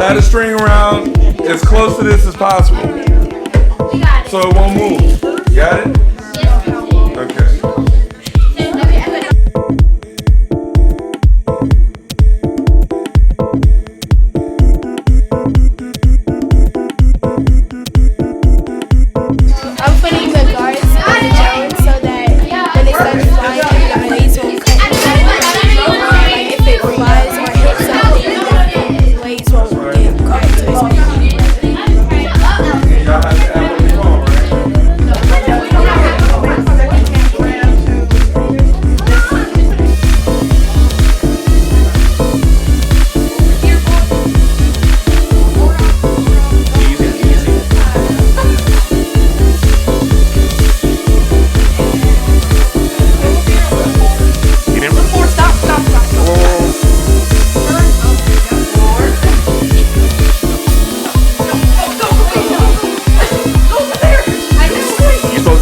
Tie the string around as close to this as possible, so it won't move. You got it? Okay. I'm putting the guards on the drone so that when it starts flying, the blades won't cut into it. Like if it flies or hits something, the blades won't get caught into it. Y'all have to have a phone, right?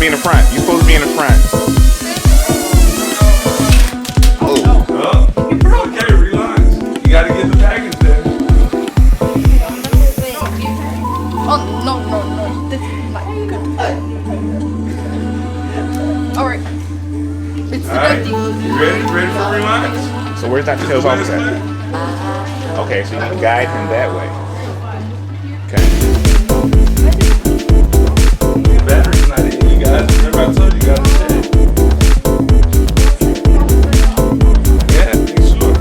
Be in the front. You're supposed to be in the front. Oh. Okay, relax. You gotta get the package there. Oh, no. This is not good. Alright. It's Alright, you ready? Ready for relax? So where's Dr. Tails' office at? Okay, so you can guide him that way. Okay. Battery's not in, you guys. Remember I told you gotta check. Yeah, make sure.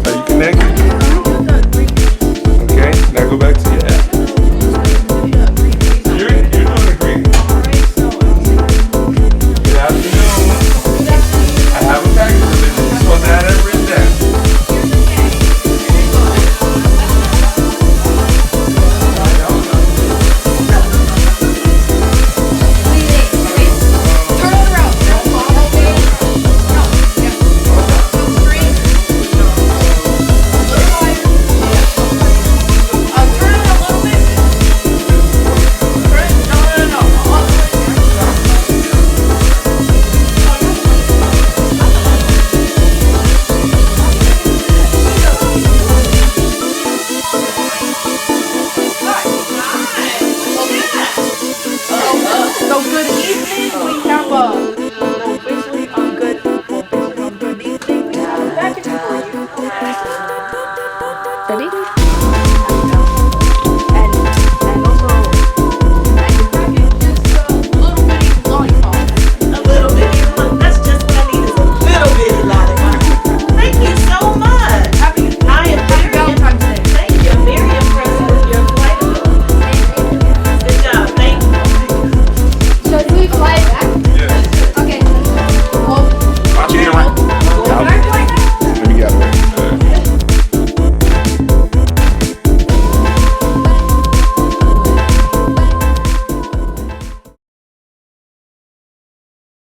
Are you connected? Okay, now go back to your app. You're doing the green. Good afternoon. I have a package delivery. You're supposed to have that written down. So good evening. We have officially on good evening. We have a package for you. Ready?